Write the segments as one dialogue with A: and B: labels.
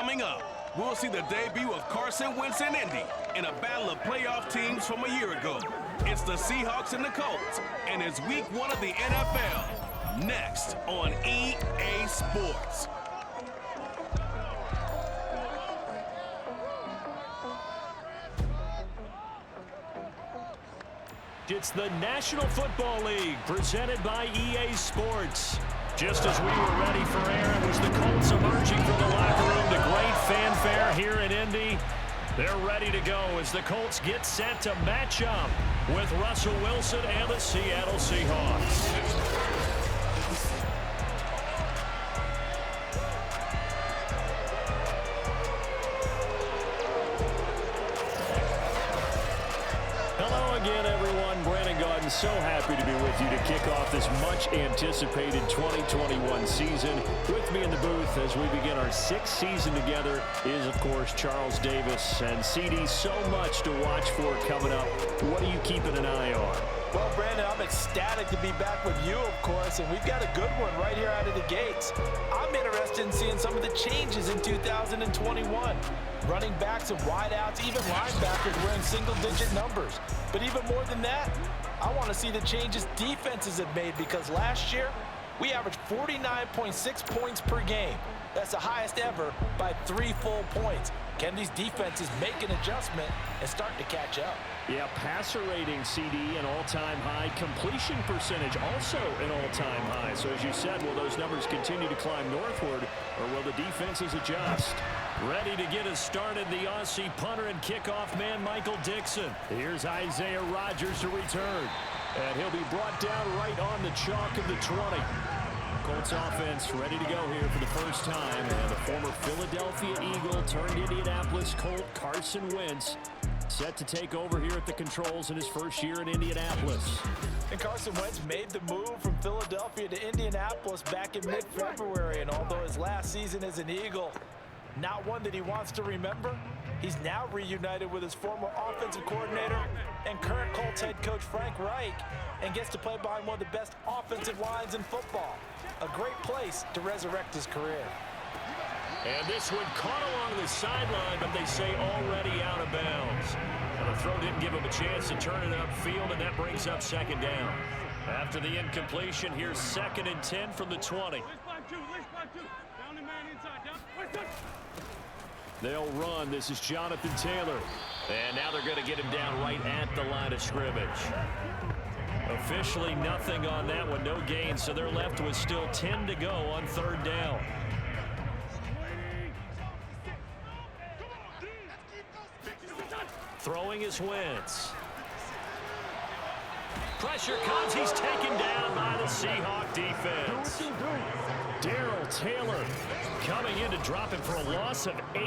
A: Coming up, we'll see the debut of Carson Wentz in Indy in a battle of playoff teams from a year ago. It's the Seahawks and the Colts, and it's week 1 of the NFL. Next on EA Sports.
B: It's the National Football League presented by EA Sports. Just as we were ready for air, it was the Colts emerging from the locker room to great fanfare here in Indy. They're ready to go as the Colts get set to match up with Russell Wilson and the Seattle Seahawks. So happy to be with you to kick off this much-anticipated 2021 season. With me in the booth as we begin our 6th season together is, of course, Charles Davis. And CD, so much to watch for coming up. What are you keeping an eye on?
C: Well, Brandon, I'm ecstatic to be back with you, of course, and we've got a good one right here out of the gates. I'm interested in seeing some of the changes in 2021. Running backs and wideouts, even linebackers wearing single-digit numbers. But even more than that, I want to see the changes defenses have made because last year, we averaged 49.6 points per game. That's the highest ever by 3 full points. Can these defenses make an adjustment and start to catch up?
B: Yeah, passer rating, CD, an all-time high. Completion percentage, also an all-time high. So as you said, will those numbers continue to climb northward, or will the defenses adjust? Ready to get us started, the Aussie punter and kickoff man, Michael Dixon. Here's Isaiah Rodgers to return. And he'll be brought down right on the chalk of the 20. Colts offense ready to go here for the first time. And the former Philadelphia Eagle turned Indianapolis Colt, Carson Wentz, set to take over here at the controls in his first year in Indianapolis.
C: And Carson Wentz made the move from Philadelphia to Indianapolis back in mid-February. And although his last season as an Eagle, not one that he wants to remember, he's now reunited with his former offensive coordinator and current Colts head coach Frank Reich and gets to play behind one of the best offensive lines in football. A great place to resurrect his career.
B: And this one caught along the sideline, but they say already out of bounds. And the throw didn't give him a chance to turn it upfield, and that brings up second down. After the incompletion, here's 2nd and 10 from the 20. They'll run. This is Jonathan Taylor. And now they're going to get him down right at the line of scrimmage. Officially nothing on that one. No gain, so they're left with still 10 to go on 3rd down. Throwing is Wentz. Pressure comes. He's taken down by the Seahawk defense. Darrell Taylor coming in to drop him for a loss of 8,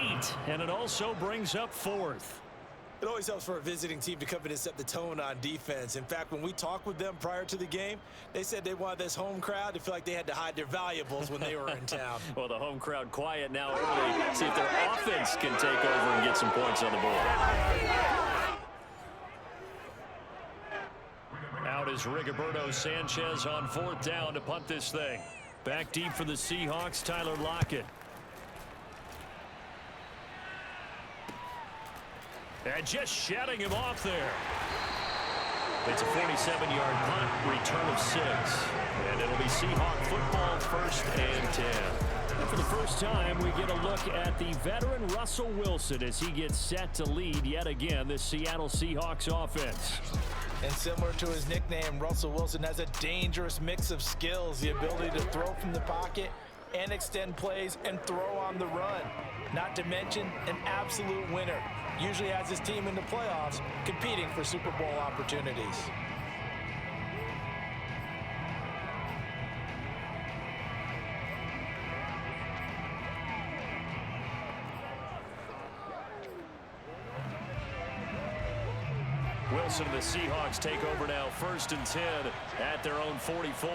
B: and it also brings up 4th.
C: It always helps for a visiting team to come in and set the tone on defense. In fact, when we talked with them prior to the game, they said they wanted this home crowd to feel like they had to hide their valuables when they were in town.
B: Well, the home crowd quiet now early. See if their offense can take over and get some points on the board. Out is Rigoberto Sanchez on 4th down to punt this thing. Back deep for the Seahawks, Tyler Lockett. And just shutting him off there. It's a 47-yard punt, return of 6. And it'll be Seahawk football, 1st and 10. And for the first time, we get a look at the veteran Russell Wilson as he gets set to lead yet again this Seattle Seahawks offense.
C: And similar to his nickname, Russell Wilson has a dangerous mix of skills, the ability to throw from the pocket and extend plays and throw on the run. Not to mention an absolute winner. Usually has his team in the playoffs competing for Super Bowl opportunities.
B: Wilson and the Seahawks take over now, 1st and 10 at their own 44.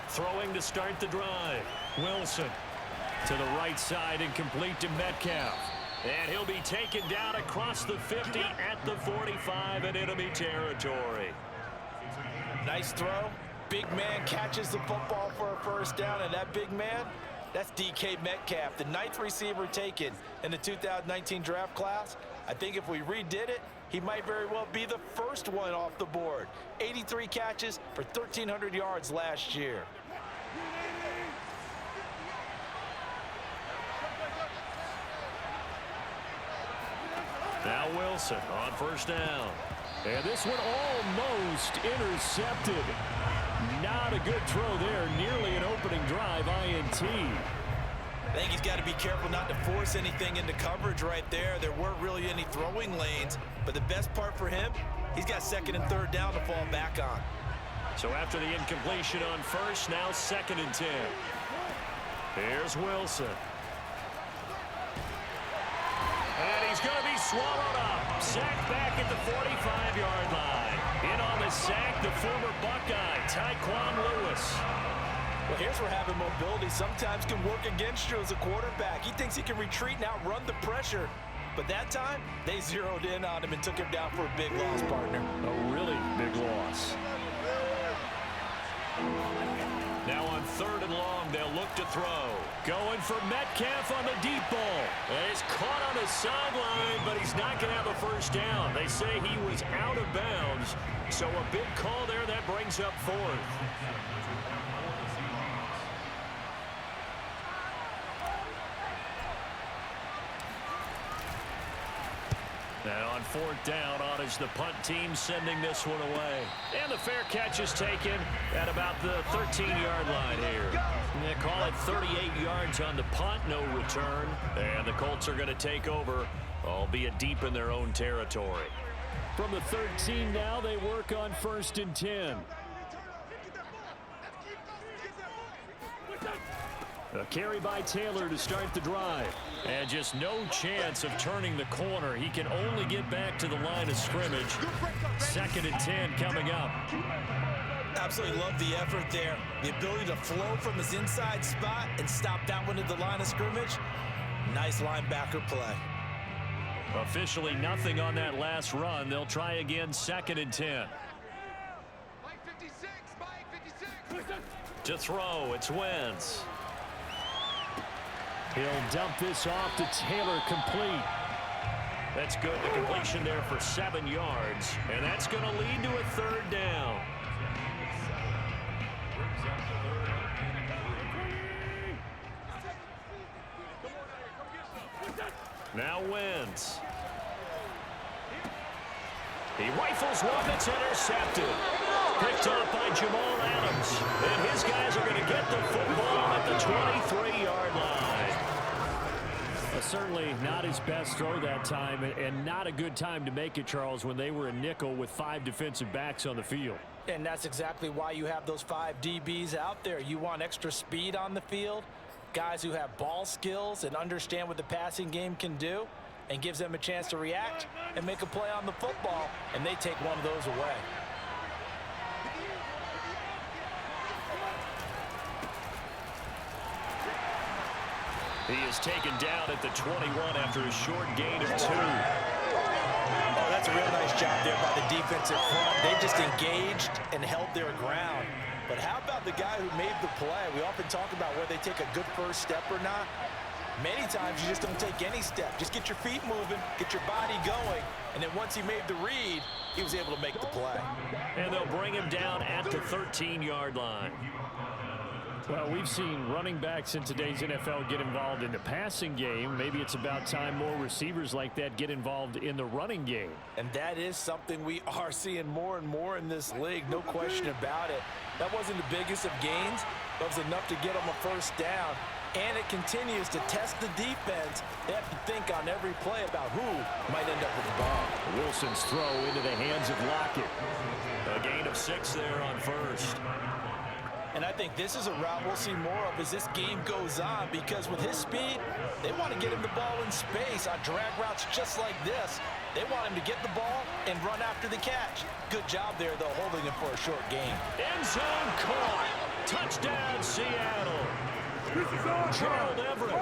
B: Throwing to start the drive. Wilson to the right side and complete to Metcalf. And he'll be taken down across the 50 at the 45 in enemy territory.
C: Nice throw, big man catches the football for a first down, and that big man, that's DK Metcalf, the 9th receiver taken in the 2019 draft class. I think if we redid it, he might very well be the first one off the board. 83 catches for 1,300 yards last year.
B: Now Wilson on first down. And this one almost intercepted. Not a good throw there. Nearly an opening drive INT.
C: I think he's got to be careful not to force anything into coverage right there. There weren't really any throwing lanes. But the best part for him, he's got 2nd and 3rd down to fall back on.
B: So after the incompletion on first, now 2nd and 10. Here's Wilson. And he's going to be swallowed up. Sacked back at the 45-yard line. In on the sack, the former Buckeye, Tyquan Lewis.
C: Well, here's where having mobility sometimes can work against you as a quarterback. He thinks he can retreat and outrun the pressure. But that time, they zeroed in on him and took him down for a big loss, partner.
B: A really big loss. Now on 3rd and long, they'll look to throw. Going for Metcalf on the deep ball. And he's caught on the sideline, but he's not going to have a first down. They say he was out of bounds. So a big call there that brings up 4th. Now on 4th down, on is the punt team sending this one away. And the fair catch is taken at about the 13-yard line here. They call it 38 yards on the punt, no return. And the Colts are going to take over, albeit deep in their own territory. From the 13 now, they work on 1st and 10. A carry by Taylor to start the drive. And just no chance of turning the corner. He can only get back to the line of scrimmage. 2nd and 10 coming up.
C: Absolutely love the effort there. The ability to flow from his inside spot and stop that one at the line of scrimmage. Nice linebacker play.
B: Officially nothing on that last run. They'll try again 2nd and 10. To throw, it's Wentz. He'll dump this off to Taylor, complete. That's good. The completion there for 7 yards. And that's going to lead to a 3rd down. Now Wentz. He rifles one that's intercepted. Picked up by Jamal Adams. And his guys are going to get the football at the 23-yard line. Certainly not his best throw that time, and not a good time to make it, Charles, when they were a nickel with 5 defensive backs on the field.
C: And that's exactly why you have those 5 DBs out there. You want extra speed on the field, guys who have ball skills and understand what the passing game can do, and gives them a chance to react and make a play on the football, and they take one of those away.
B: He is taken down at the 21 after a short gain of 2.
C: Oh, that's a real nice job there by the defensive front. They just engaged and held their ground. But how about the guy who made the play? We often talk about whether they take a good first step or not. Many times you just don't take any step. Just get your feet moving, get your body going, and then once he made the read, he was able to make the play.
B: And they'll bring him down at the 13-yard line. Well, we've seen running backs in today's NFL get involved in the passing game. Maybe it's about time more receivers like that get involved in the running game.
C: And that is something we are seeing more and more in this league, no question about it. That wasn't the biggest of gains, but it was enough to get them a first down. And it continues to test the defense. They have to think on every play about who might end up with the ball.
B: Wilson's throw into the hands of Lockett. A gain of 6 there on first.
C: And I think this is a route we'll see more of as this game goes on, because with his speed, they want to get him the ball in space on drag routes just like this. They want him to get the ball and run after the catch. Good job there, though, holding him for a short gain.
B: End zone caught. Touchdown, Seattle. Gerald Everett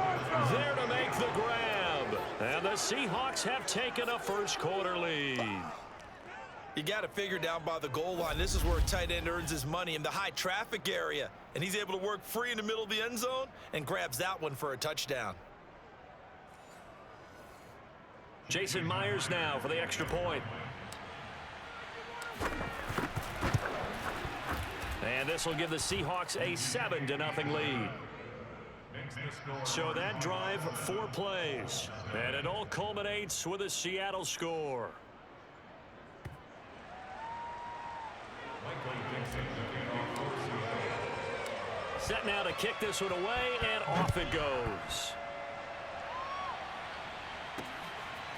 B: there to make the grab. And the Seahawks have taken a first quarter lead.
C: You got to figure down by the goal line. This is where a tight end earns his money, in the high traffic area. And he's able to work free in the middle of the end zone and grabs that one for a touchdown.
B: Jason Myers now for the extra point. And this will give the Seahawks a 7-0 lead. So that drive, 4 plays. And it all culminates with a Seattle score. Set now to kick this one away, and off it goes.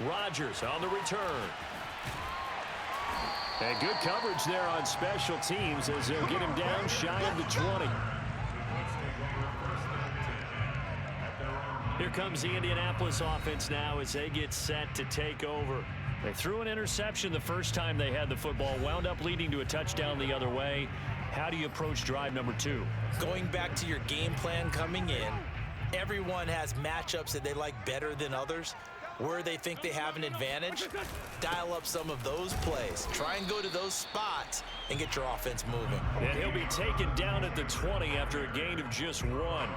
B: Rodgers on the return. And good coverage there on special teams as they'll get him down shy of the 20. Here comes the Indianapolis offense now as they get set to take over. They threw an interception the first time they had the football, wound up leading to a touchdown the other way. How do you approach drive number 2?
C: Going back to your game plan coming in, everyone has matchups that they like better than others. Where they think they have an advantage, dial up some of those plays. Try and go to those spots and get your offense moving.
B: And he'll be taken down at the 20 after a gain of just 1.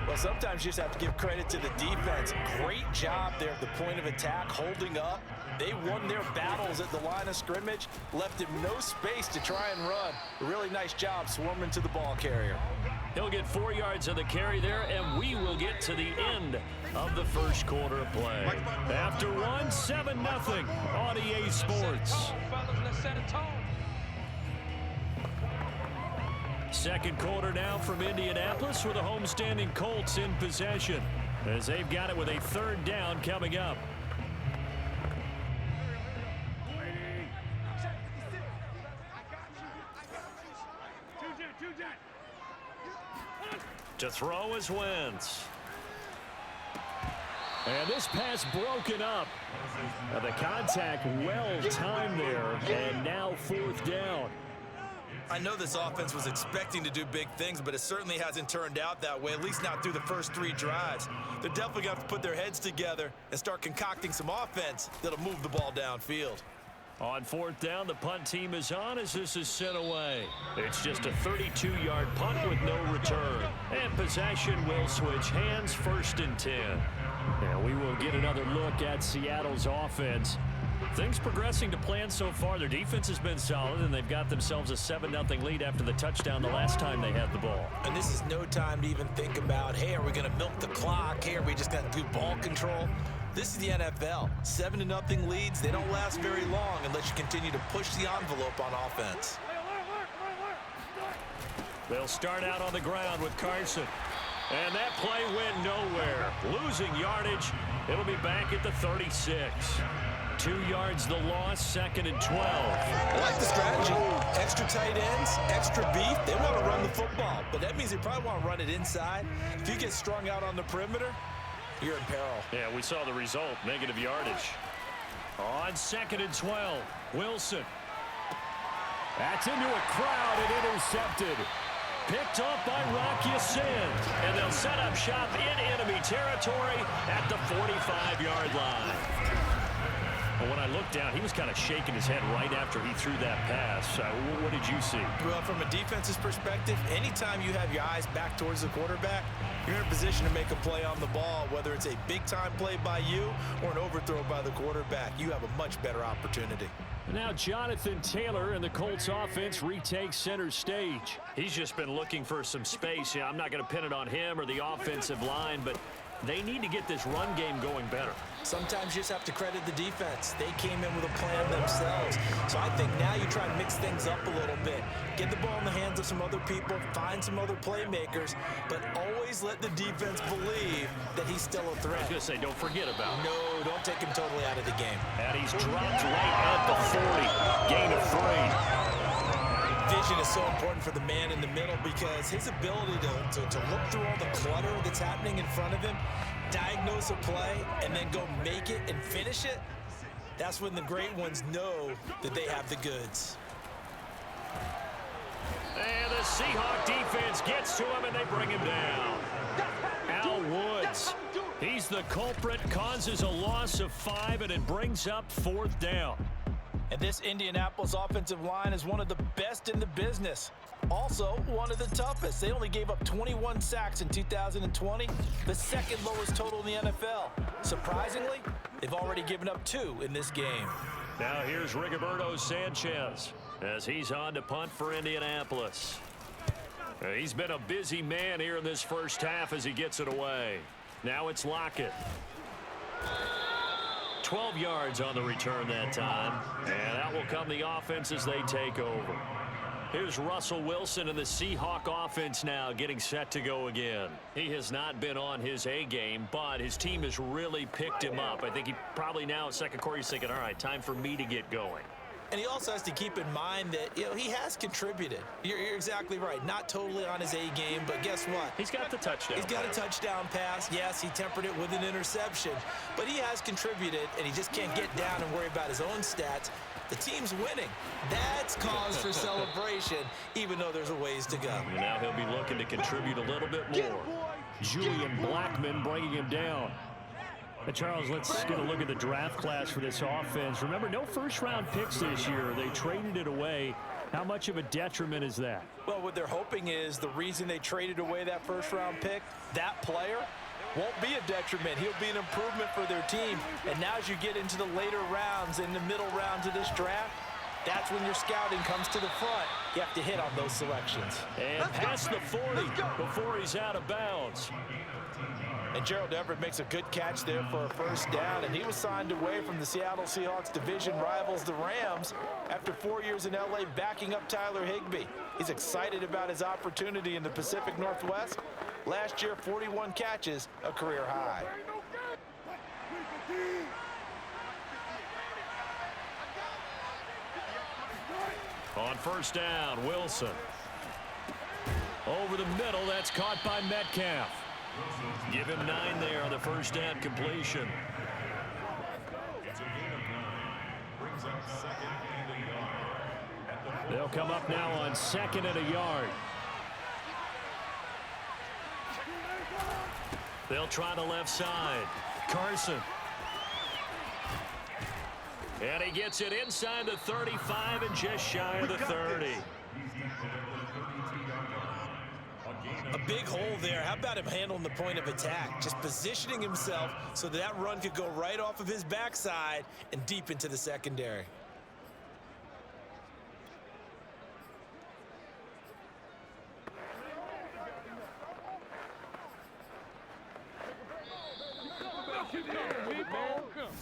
C: Well, sometimes you just have to give credit to the defense. Great job there at the point of attack, holding up. They won their battles at the line of scrimmage, left him no space to try and run. A really nice job swarming to the ball carrier.
B: He'll get 4 yards of the carry there, and we will get to the end of the first quarter of play. After 1, 7-0 on EA Sports. Second quarter now from Indianapolis with the homestanding Colts in possession as they've got it with a 3rd down coming up. To throw is Wentz. And this pass broken up. Now the contact well timed there, and now 4th down.
C: I know this offense was expecting to do big things, but it certainly hasn't turned out that way, at least not through the first 3 drives. They're definitely going to have to put their heads together and start concocting some offense that'll move the ball downfield.
B: On 4th down, the punt team is on as this is sent away. It's just a 32-yard punt with no return. And possession will switch hands, 1st and 10. And we will get another look at Seattle's offense. Things progressing to plan so far. Their defense has been solid, and they've got themselves a 7-0 lead after the touchdown the last time they had the ball.
C: And this is no time to even think about, hey, are we going to milk the clock? Hey, are we just going to do ball control? This is the NFL. 7-0 leads, they don't last very long unless you continue to push the envelope on offense.
B: They'll start out on the ground with Carson. And that play went nowhere. Losing yardage. It'll be back at the 36. 2 yards the loss, 2nd and 12.
C: I like the strategy. Extra tight ends, extra beef. They want to run the football, but that means they probably want to run it inside. If you get strung out on the perimeter, you're in peril.
B: Yeah, we saw the result, negative yardage. On 2nd and 12, Wilson. That's into a crowd and intercepted. Picked off by Rocky Sin. And they'll set up shop in enemy territory at the 45-yard line. Well, when I looked down, he was kind of shaking his head right after he threw that pass. What did you see?
C: Well, from a defense's perspective, anytime you have your eyes back towards the quarterback, you're in a position to make a play on the ball, whether it's a big-time play by you or an overthrow by the quarterback. You have a much better opportunity.
B: Now Jonathan Taylor and the Colts offense retake center stage. He's just been looking for some space. Yeah, I'm not going to pin it on him or the offensive line, but they need to get this run game going better.
C: Sometimes you just have to credit the defense. They came in with a plan themselves. So I think now you try and mix things up a little bit. Get the ball in the hands of some other people, find some other playmakers, but always let the defense believe that he's still a threat.
B: I was going to say, don't forget about him.
C: No, don't take him totally out of the game.
B: And he's dropped right at the 40. Gain of 3.
C: Vision is so important for the man in the middle because his ability to look through all the clutter that's happening in front of him, diagnose a play, and then go make it and finish it, that's when the great ones know that they have the goods.
B: And the Seahawk defense gets to him, and they bring him down. Al Woods, he's the culprit, causes a loss of 5, and it brings up 4th down.
C: And this Indianapolis offensive line is one of the best in the business. Also, one of the toughest. They only gave up 21 sacks in 2020, the second lowest total in the NFL. Surprisingly, they've already given up 2 in this game.
B: Now here's Rigoberto Sanchez as he's on to punt for Indianapolis. He's been a busy man here in this first half as he gets it away. Now it's Lockett. 12 yards on the return that time, and that will come the offense as they take over. Here's Russell Wilson and the Seahawk offense now getting set to go again. He has not been on his A game, but his team has really picked him up. I think he probably now, second quarter, he's thinking, all right, time for me to get going.
C: And he also has to keep in mind that, he has contributed. You're exactly right. Not totally on his A game, but guess what?
B: He's got the touchdown.
C: He's got a touchdown pass. Yes, he tempered it with an interception. But he has contributed, and he just can't get down and worry about his own stats. The team's winning. That's cause for celebration, even though there's a ways to go.
B: And now he'll be looking to contribute a little bit more. Julian Blackmon bringing him down. Charles, let's get a look at the draft class for this offense. Remember, no first-round picks this year. They traded it away. How much of a detriment is that?
C: Well, what they're hoping is the reason they traded away that first-round pick, that player won't be a detriment. He'll be an improvement for their team. And now as you get into the later rounds, in the middle rounds of this draft, that's when your scouting comes to the front. You have to hit on those selections.
B: And past the 40 before he's out of bounds.
C: And Gerald Everett makes a good catch there for a first down, and he was signed away from the Seattle Seahawks division rivals, the Rams, after 4 years in L.A. backing up Tyler Higbee. He's excited about his opportunity in the Pacific Northwest. Last year, 41 catches, a career high.
B: On first down, Wilson. Over the middle, that's caught by Metcalf. Give him 9 there on the first down completion. They'll come up now on 2nd and a yard. They'll try the left side. Carson. And he gets it inside the 35 and just shy of the 30.
C: A big hole there. How about him handling the point of attack? Just positioning himself so that run could go right off of his backside and deep into the secondary.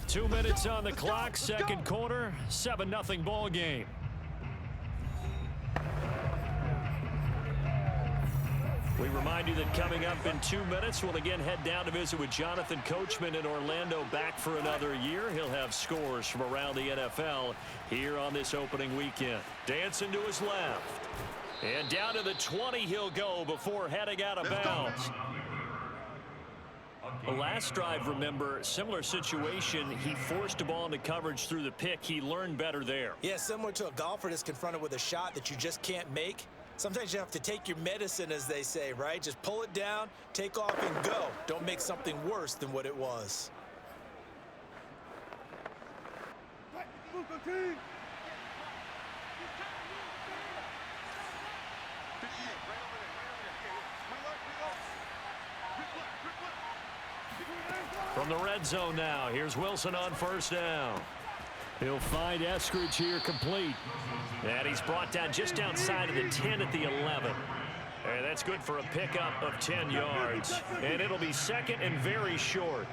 B: Two minutes on the clock, second quarter, 7-0 ball game. We remind you that coming up in 2 minutes, we'll again head down to visit with Jonathan Coachman in Orlando, back for another year. He'll have scores from around the NFL here on this opening weekend. Dancing to his left. And down to the 20 he'll go before heading out of bounds. The last drive, remember, similar situation. He forced the ball into coverage through the pick. He learned better there.
C: Yeah, similar to a golfer that's confronted with a shot that you just can't make. Sometimes you have to take your medicine, as they say, right? Just pull it down, take off, and go. Don't make something worse than what it was.
B: From the red zone now, here's Wilson on first down. He'll find Eskridge here complete. And he's brought down just outside of the 10 at the 11. And that's good for a pickup of 10 yards. And it'll be second and very short.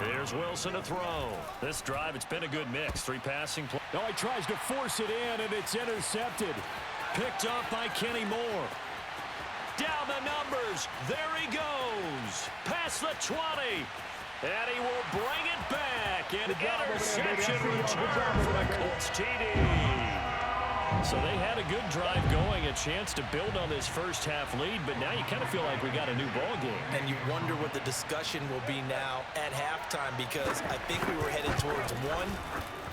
B: Here's Wilson to throw. This drive, it's been a good mix. 3 passing plays. Oh, he tries to force it in, and it's intercepted. Picked up by Kenny Moore. Down the numbers. There he goes. Past the 20. And he will bring it back. An interception return for the Colts TD. So they had a good drive going, a chance to build on this first half lead, but now you kind of feel like we got a new ball game.
C: And you wonder what the discussion will be now at halftime, because I think we were headed towards one.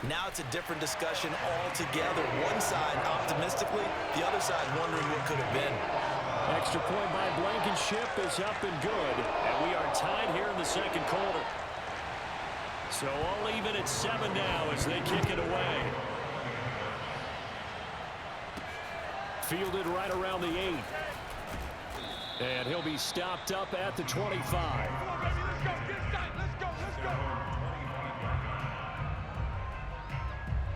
C: Now it's a different discussion altogether. One side optimistically, the other side wondering what could have been.
B: Extra point by Blankenship is up and good. And we are tied here in the second quarter. So all even at 7 now as they kick it away. Fielded right around the 8. And he'll be stopped up at the 25.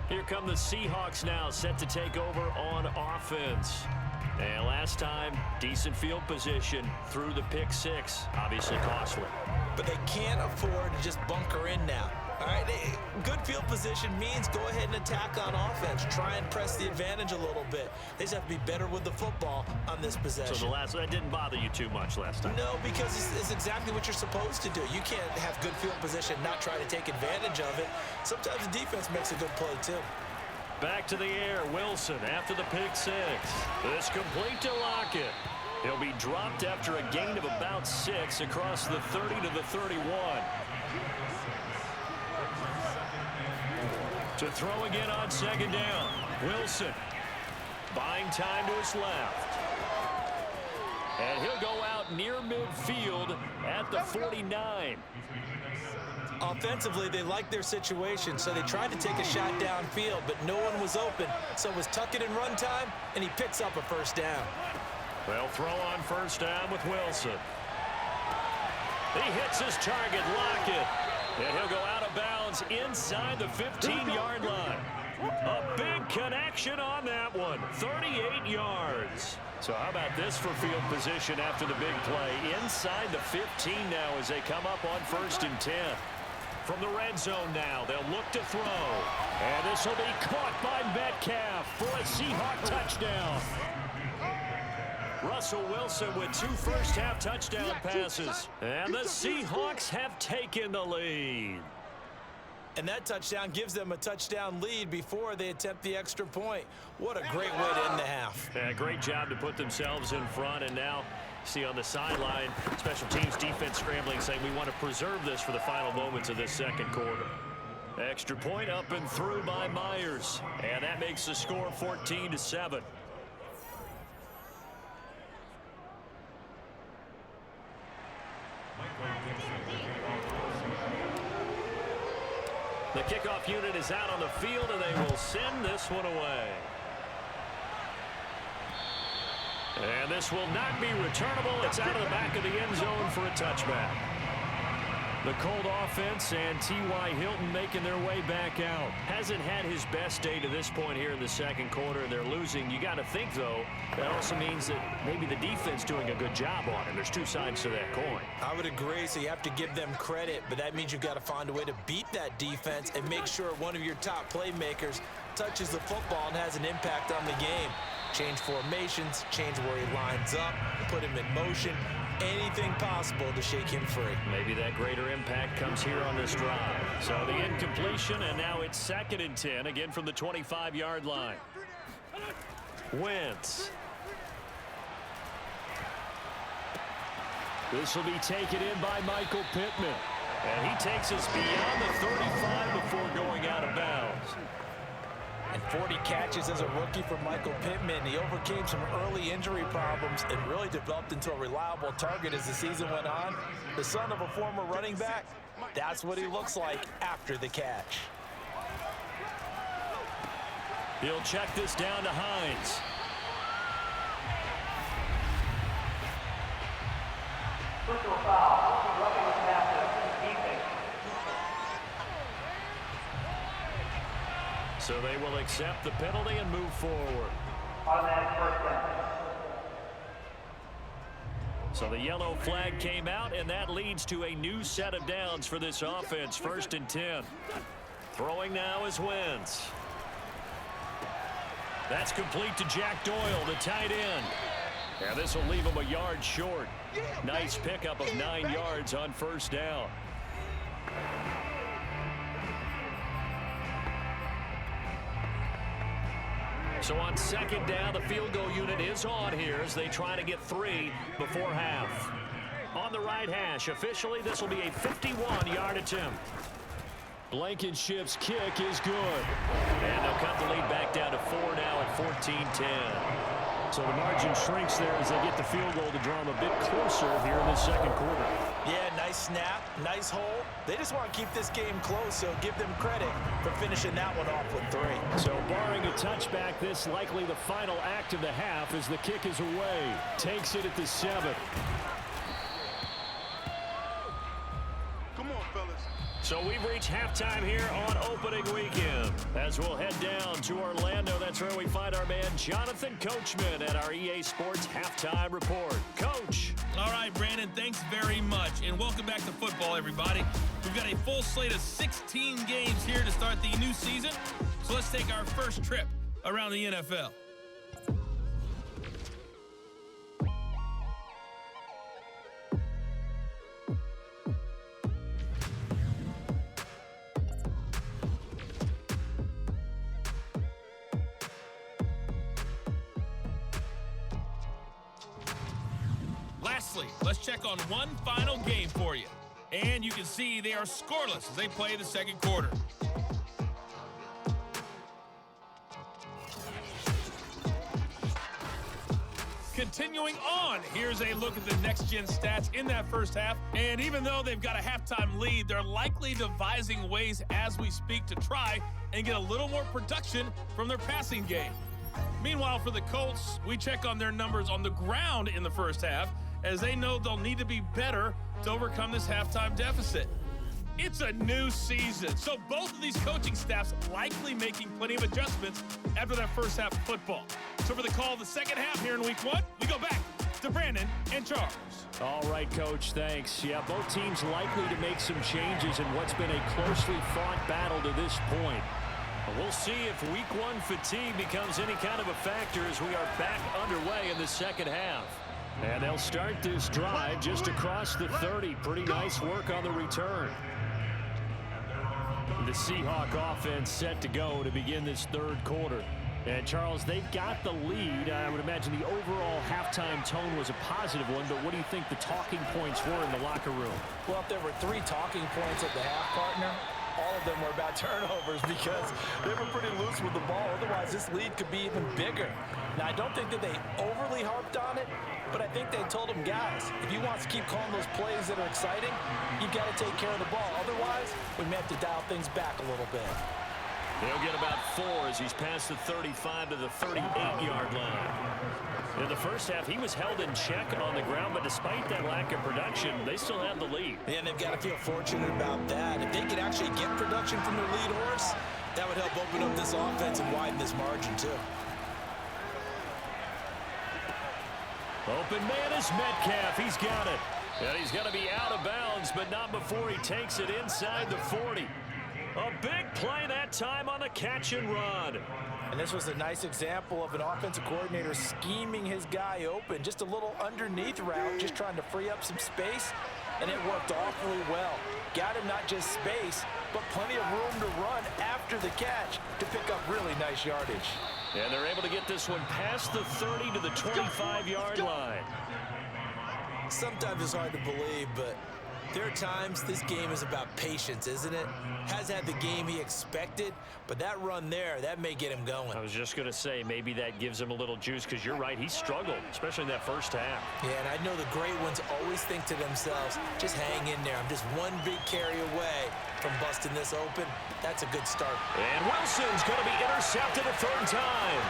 B: Here come the Seahawks now, set to take over on offense. And last time, decent field position through the pick 6. Obviously costly.
C: But they can't afford to just bunker in now. All right, good field position means go ahead and attack on offense. Try and press the advantage a little bit. They just have to be better with the football on this possession.
B: So that didn't bother you too much last time?
C: No, because it's exactly what you're supposed to do. You can't have good field position, not try to take advantage of it. Sometimes the defense makes a good play, too.
B: Back to the air, Wilson after the pick 6. This complete to Lockett. He'll be dropped after a gain of about 6 across the 30 to the 31. To throw again on 2nd down. Wilson buying time to his left. And he'll go out near midfield at the 49.
C: Offensively, they like their situation, so they tried to take a shot downfield, but no one was open. So it was tuck it and run time, and he picks up a 1st down.
B: They'll throw on 1st down with Wilson. He hits his target, Lockett. And he'll go out of bounds inside the 15-yard line. A big connection on that one. 38 yards. So how about this for field position after the big play? Inside the 15 now as they come up on 1st and 10. From the red zone now, they'll look to throw. And this will be caught by Metcalf for a Seahawk touchdown. Russell Wilson with 2 first-half touchdown passes. And the Seahawks have taken the lead.
C: And that touchdown gives them a touchdown lead before they attempt the extra point. What a great way to end the half.
B: Yeah, great job to put themselves in front. And now, see on the sideline, special teams defense scrambling, saying we want to preserve this for the final moments of this 2nd quarter. Extra point up and through by Myers. And that makes the score 14-7. The kickoff unit is out on the field, and they will send this one away. And this will not be returnable. It's out of the back of the end zone for a touchback. The Colt offense and T.Y. Hilton making their way back out. Hasn't had his best day to this point here in the 2nd quarter. They're losing. You got to think, though, that also means that maybe the defense doing a good job on it. There's 2 sides to that coin.
C: I would agree, so you have to give them credit, but that means you've got to find a way to beat that defense and make sure one of your top playmakers touches the football and has an impact on the game. Change formations, change where he lines up, put him in motion. Anything possible to shake him free. Maybe that greater impact comes here on this drive.
B: So the incompletion, and now it's 2nd and 10, again from the 25-yard line. Wentz. This will be taken in by Michael Pittman. And he takes us beyond the 35 before going out of bounds.
C: And 40 catches as a rookie for Michael Pittman. He overcame some early injury problems and really developed into a reliable target as the season went on. The son of a former running back, that's what he looks like after the catch.
B: He'll check this down to Hines.
D: Personal foul, roughing the passer, defense.
B: So they will accept the penalty and move forward.
D: Automatic 1st down.
B: So the yellow flag came out, and that leads to a new set of downs for this offense. 1st and 10. Throwing now is Wentz. That's complete to Jack Doyle, the tight end. Yeah, this will leave him a yard short. Nice pickup of 9 yards on 1st down. So on 2nd down, the field goal unit is on here as they try to get 3 before half. On the right hash, officially this will be a 51-yard attempt. Blankenship's kick is good. And they'll cut the lead back down to 4 now at 14-10. So the margin shrinks there as they get the field goal to draw them a bit closer here in the 2nd quarter.
C: Yeah, nice Nice snap, nice hole. They just want to keep this game close, so give them credit for finishing that one off with 3.
B: So barring a touchback, this likely the final act of the half as the kick is away. Takes it at the 7.
E: Come on, fellas.
B: So we've reached halftime here on opening weekend. As we'll head down to Orlando, that's where we find our man Jonathan Coachman at our EA Sports Halftime Report. Coach.
F: All right, Brandon, thanks very much. And welcome back to football, everybody. We've got a full slate of 16 games here to start the new season. So let's take our first trip around the NFL. Lastly, let's check on one final game for you. And you can see they are scoreless as they play the second quarter. Continuing on, here's a look at the next-gen stats in that first half. And even though they've got a halftime lead, they're likely devising ways as we speak to try and get a little more production from their passing game. Meanwhile, for the Colts, we check on their numbers on the ground in the first half, as they know they'll need to be better to overcome this halftime deficit. It's a new season, so both of these coaching staffs likely making plenty of adjustments after that first half of football. So for the call of the second half here in week 1, we go back to Brandon and Charles.
B: All right, Coach, thanks. Yeah, both teams likely to make some changes in what's been a closely fought battle to this point. We'll see if week 1 fatigue becomes any kind of a factor as we are back underway in the second half. And they'll start this drive just across the 30. Pretty nice work on the return. The Seahawks offense set to go to begin this third quarter. And, Charles, they've got the lead. I would imagine the overall halftime tone was a positive one, but what do you think the talking points were in the locker room?
C: Well, if there were 3 talking points at the half, partner, all of them were about turnovers because they were pretty loose with the ball. Otherwise, this lead could be even bigger. Now, I don't think that they overly harped on it, but I think they told them, guys, if you want to keep calling those plays that are exciting, you've got to take care of the ball. Otherwise, we may have to dial things back a little bit.
B: He'll get about 4 as he's past the 35 to the 38-yard line. In the first half, he was held in check on the ground, but despite that lack of production, they still have the lead.
C: Yeah, and they've got to feel fortunate about that. If they could actually get production from their lead horse, that would help open up this offense and widen this margin, too.
B: Open man is Metcalf. He's got it. And he's going to be out of bounds, but not before he takes it inside the 40. A big play that time on the catch and run.
C: And this was a nice example of an offensive coordinator scheming his guy open. Just a little underneath route, just trying to free up some space, and it worked awfully well. Got him not just space, but plenty of room to run after the catch to pick up really nice yardage.
B: And they're able to get this one past the 30 to the 25-yard line.
C: Sometimes it's hard to believe, but there are times this game is about patience, isn't it? Has had the game he expected, but that run there, that may get him going.
B: I was just going to say, maybe that gives him a little juice, because you're right, he struggled, especially in that first half.
C: Yeah, and I know the great ones always think to themselves, just hang in there. I'm just one big carry away from busting this open. That's a good start.
B: And Wilson's going to be intercepted a third time.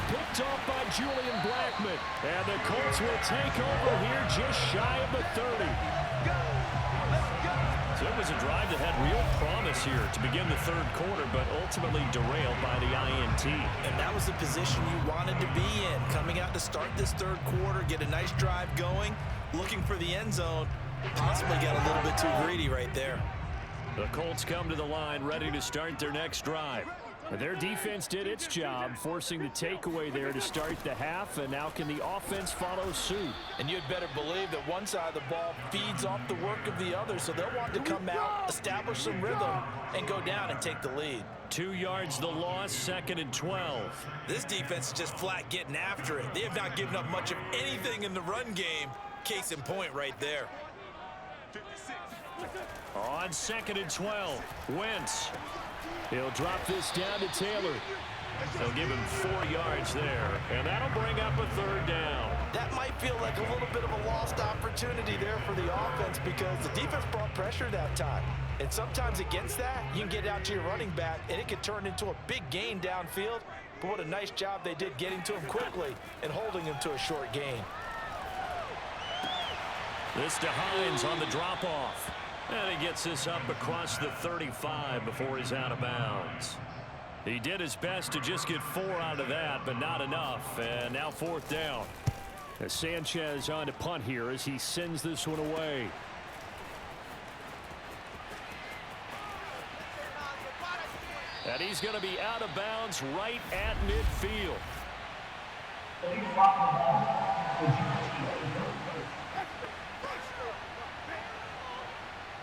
B: Picked off by Julian Blackmon. And the Colts will take over here just shy of the 30. So it was a drive that had real promise here to begin the third quarter, but ultimately derailed by the INT.
C: And that was the position you wanted to be in. Coming out to start this third quarter, get a nice drive going, looking for the end zone. Possibly got a little bit too greedy right there.
B: The Colts come to the line ready to start their next drive. Their defense did its job, forcing the takeaway there to start the half, and now can the offense follow suit?
C: And you'd better believe that one side of the ball feeds off the work of the other, so they'll want to come out, establish some rhythm, and go down and take the lead.
B: 2 yards the loss, 2nd and 12.
C: This defense is just flat getting after it. They have not given up much of anything in the run game. Case in point right there.
B: On 2nd and 12, Wentz. He'll drop this down to Taylor. They'll give him 4 yards there, and that'll bring up a third down.
C: That might feel like a little bit of a lost opportunity there for the offense because the defense brought pressure that time. And sometimes against that, you can get out to your running back, and it could turn into a big gain downfield. But what a nice job they did getting to him quickly and holding him to a short gain.
B: This to Hines on the drop-off. And he gets this up across the 35 before he's out of bounds. He did his best to just get 4 out of that, but not enough. And now 4th down. As Sanchez on to punt here as he sends this one away. And he's going to be out of bounds right at midfield.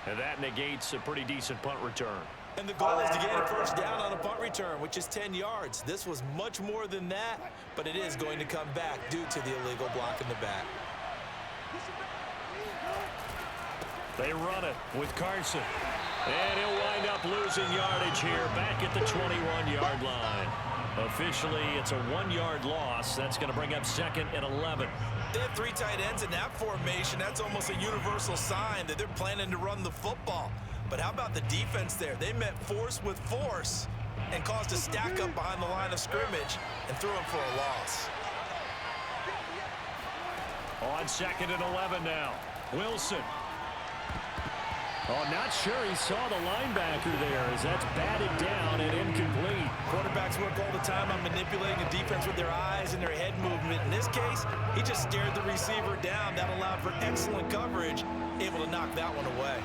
B: And that negates a pretty decent punt return.
C: And the goal is to gain a first down on a punt return, which is 10 yards. This was much more than that, but it is going to come back due to the illegal block in the back.
B: They run it with Carson. And he'll wind up losing yardage here back at the 21-yard line. Officially, it's a 1-yard loss. That's going to bring up 2nd and 11.
C: They have 3 tight ends in that formation. That's almost a universal sign that they're planning to run the football. But how about the defense there? They met force with force and caused a stack up behind the line of scrimmage and threw him for a loss.
B: On 2nd and 11 now. Wilson. Oh, not sure he saw the linebacker there as that's batted down and incomplete.
C: Quarterbacks work all the time on manipulating a defense with their eyes and their head movement. In this case, he just stared the receiver down. That allowed for excellent coverage, able to knock that one away.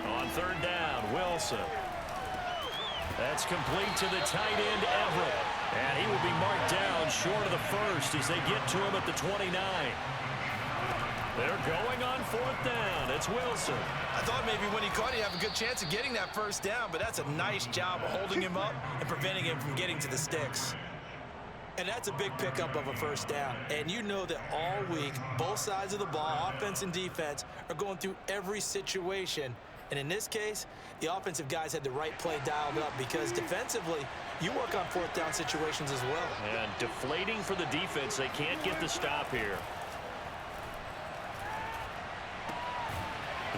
B: On 3rd down, Wilson. That's complete to the tight end, Everett. And he will be marked down short of the first as they get to him at the 29. They're going on 4th down. It's Wilson.
C: I thought maybe when he caught it, he'd have a good chance of getting that first down, but that's a nice job of holding him up and preventing him from getting to the sticks. And that's a big pickup of a first down. And you know that all week, both sides of the ball, offense and defense, are going through every situation. And in this case, the offensive guys had the right play dialed up because defensively, you work on 4th down situations as well.
B: And deflating for the defense. They can't get the stop here.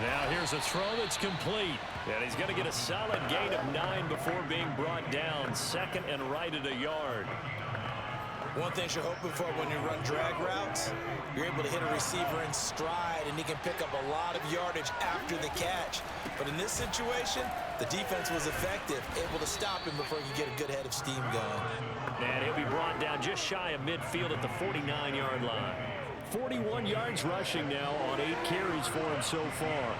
B: Now here's a throw that's complete. And he's going to get a solid gain of 9 before being brought down. 2nd and right at a yard.
C: One thing you're hoping for when you run drag routes, you're able to hit a receiver in stride, and he can pick up a lot of yardage after the catch. But in this situation, the defense was effective, able to stop him before he could get a good head of steam going.
B: And he'll be brought down just shy of midfield at the 49-yard line. 41 yards rushing now on 8 carries for him so far.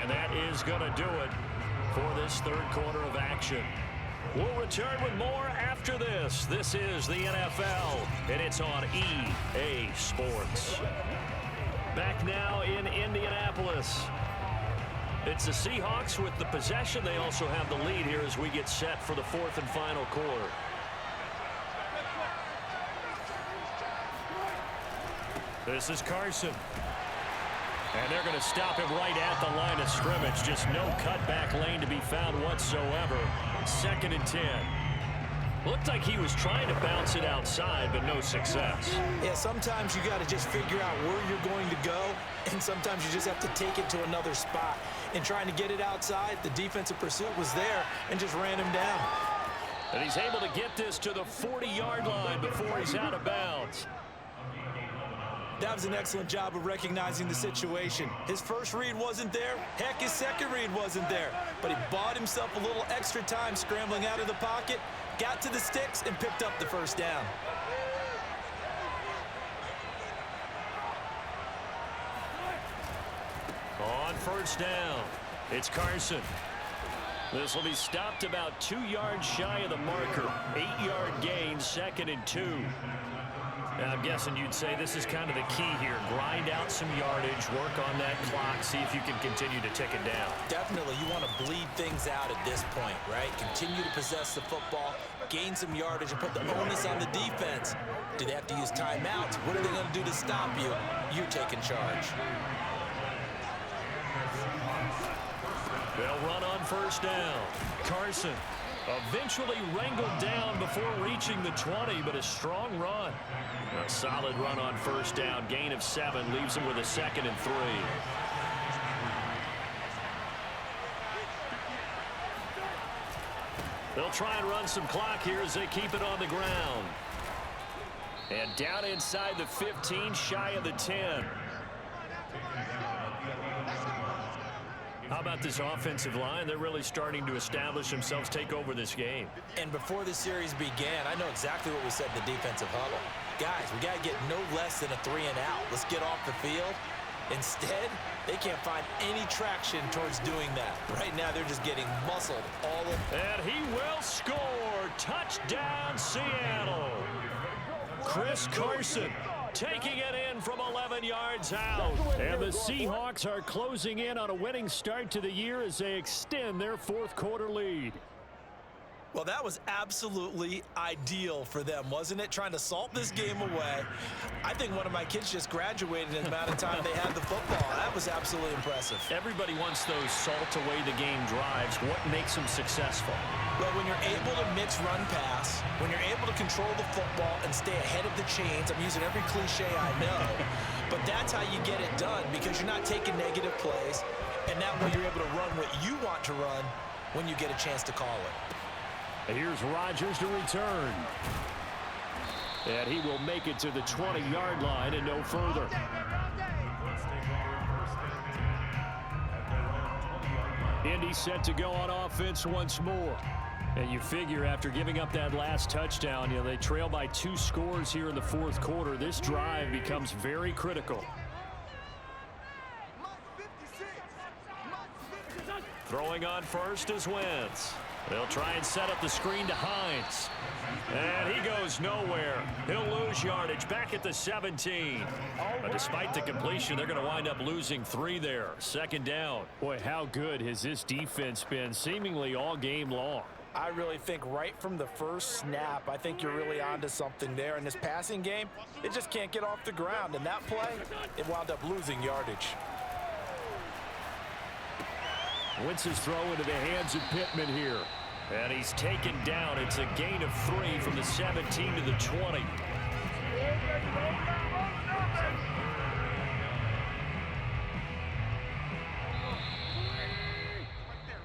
B: And that is going to do it for this 3rd quarter of action. We'll return with more after this. This is the NFL, and it's on EA Sports. Back now in Indianapolis. It's the Seahawks with the possession. They also have the lead here as we get set for the 4th and final quarter. This is Carson. And they're going to stop him right at the line of scrimmage. Just no cutback lane to be found whatsoever. 2nd and 10. Looked like he was trying to bounce it outside, but no success.
C: Yeah, sometimes you got to just figure out where you're going to go, and sometimes you just have to take it to another spot. And trying to get it outside, the defensive pursuit was there and just ran him down.
B: And he's able to get this to the 40-yard line before he's out of bounds.
C: That was an excellent job of recognizing the situation. His first read wasn't there. Heck, his second read wasn't there. But he bought himself a little extra time scrambling out of the pocket, got to the sticks, and picked up the first down.
B: On 1st down, it's Carson. This will be stopped about 2 yards shy of the marker. 8-yard gain, 2nd and 2. Now, I'm guessing you'd say this is kind of the key here. Grind out some yardage, work on that clock, see if you can continue to tick it down.
C: Definitely, you want to bleed things out at this point, right? Continue to possess the football, gain some yardage, and put the onus on the defense. Do they have to use timeouts? What are they going to do to stop you? You're taking charge.
B: They'll run on first down. Carson eventually wrangled down before reaching the 20, but a strong run. A solid run on first down. Gain of 7 leaves him with a 2nd and 3. They'll try and run some clock here as they keep it on the ground. And down inside the 15, shy of the 10. How about this offensive line? They're really starting to establish themselves, take over this game.
C: And before the series began, I know exactly what we said in the defensive huddle. Guys, we got to get no less than a 3-and-out. Let's get off the field. Instead, they can't find any traction towards doing that. Right now, they're just getting muscled all over.
B: And he will score. Touchdown, Seattle. Chris Carson taking it in from 11 yards out. And the Seahawks are closing in on a winning start to the year as they extend their 4th quarter lead.
C: Well, that was absolutely ideal for them, wasn't it? Trying to salt this game away. I think one of my kids just graduated in the amount of time they had the football. That was absolutely impressive.
B: Everybody wants those salt-away-the-game drives. What makes them successful?
C: Well, when you're able to mix run-pass, when you're able to control the football and stay ahead of the chains, I'm using every cliche I know, but that's how you get it done because you're not taking negative plays, and that way you're able to run what you want to run when you get a chance to call it.
B: Here's Rodgers to return. And he will make it to the 20-yard line and no further. Indy set to go on offense once more. And you figure after giving up that last touchdown, they trail by 2 scores here in the 4th quarter. This drive becomes very critical. Throwing on first is Wentz. They'll try and set up the screen to Hines. And he goes nowhere. He'll lose yardage back at the 17. But despite the completion, they're going to wind up losing 3 there. 2nd down. Boy, how good has this defense been seemingly all game long?
C: I really think right from the first snap, I think you're really onto something there. In this passing game, it just can't get off the ground. And that play, it wound up losing yardage.
B: Wentz's throw into the hands of Pittman here. And he's taken down. It's a gain of 3 from the 17 to the 20.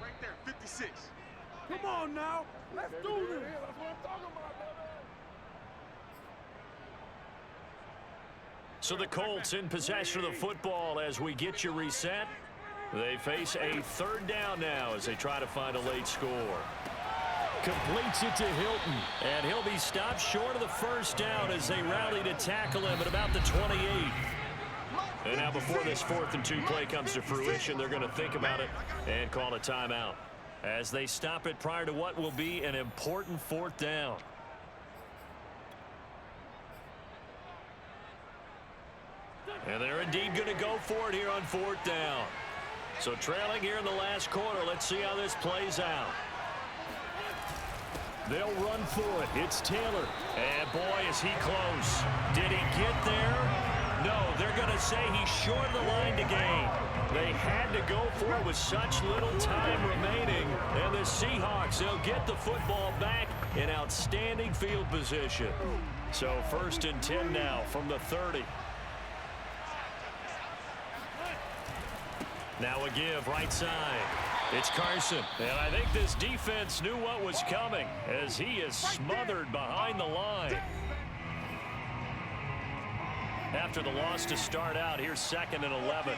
E: Right there, 56. Come on now, let's do this. That's what I'm talking about, baby.
B: So the Colts in possession of the football as we get you reset. They face a 3rd down now as they try to find a late score. Completes it to Hilton, and he'll be stopped short of the 1st down as they rally to tackle him at about the 28. And now before this 4th and 2 play comes to fruition, they're going to think about it and call a timeout as they stop it prior to what will be an important 4th down. And they're indeed going to go for it here on 4th down. So trailing here in the last quarter, let's see how this plays out. They'll run for it. It's Taylor. And boy, is he close. Did he get there? No, they're going to say he's short of the line to gain. They had to go for it with such little time remaining. And the Seahawks, they'll get the football back in outstanding field position. So 1st and 10 now from the 30. Now a give right side. It's Carson. And I think this defense knew what was coming as he is smothered behind the line. After the loss to start out, here's 2nd and 11.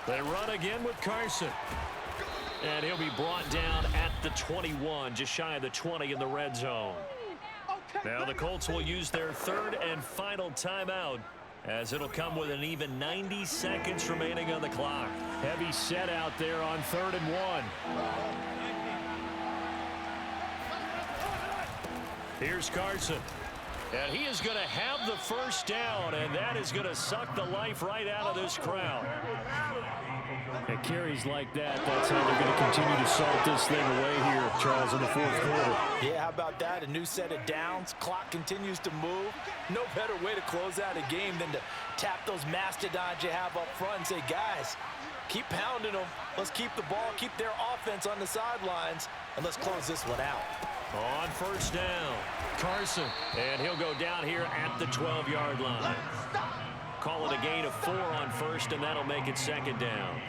B: They run again with Carson. And he'll be brought down at the 21, just shy of the 20 in the red zone. Now the Colts will use their 3rd and final timeout, as it'll come with an even 90 seconds remaining on the clock. Heavy set out there on 3rd and 1. Here's Carson. And he is going to have the 1st down, and that is going to suck the life right out of this crowd. At carries like that, that's how they're going to continue to salt this thing away here, Charles, in the fourth quarter.
C: Yeah, how about that? A new set of downs. Clock continues to move. No better way to close out a game than to tap those mastodons you have up front and say, guys, keep pounding them. Let's keep the ball, keep their offense on the sidelines, and let's close this one out.
B: On first down, Carson. And he'll go down here at the 12-yard line. Call it a gain of 4 on first, and that'll make it second down.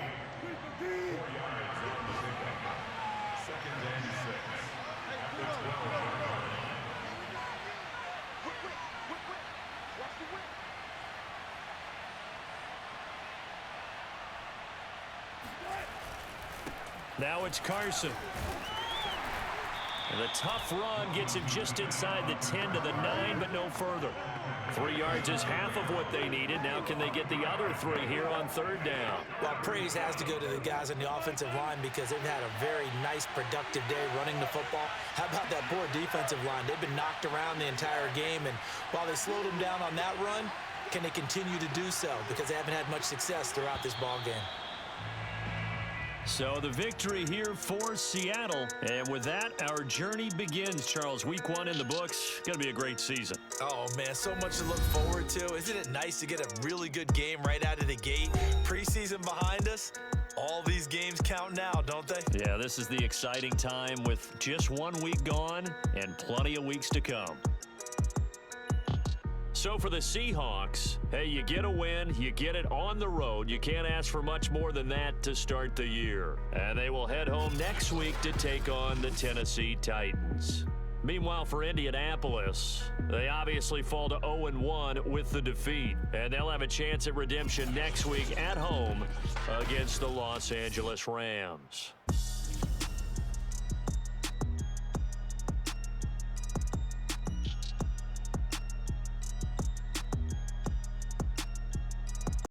B: Now it's Carson. And the tough run gets him just inside the 10 to the 9, but no further. 3 yards is half of what they needed. Now can they get the other 3 here on third down?
C: Well, praise has to go to the guys on the offensive line because they've had a very nice, productive day running the football. How about that poor defensive line? They've been knocked around the entire game, and while they slowed them down on that run, can they continue to do so? Because they haven't had much success throughout this ball game.
B: So the victory here for Seattle. And with that, our journey begins, Charles. Week 1 in the books. Going to be a great season.
C: Oh, man, so much to look forward to. Isn't it nice to get a really good game right out of the gate? Preseason behind us. All these games count now, don't they?
B: Yeah, this is the exciting time with just 1 week gone and plenty of weeks to come. So for the Seahawks, hey, you get a win, you get it on the road. You can't ask for much more than that to start the year. And they will head home next week to take on the Tennessee Titans. Meanwhile, for Indianapolis, they obviously fall to 0-1 with the defeat. And they'll have a chance at redemption next week at home against the Los Angeles Rams.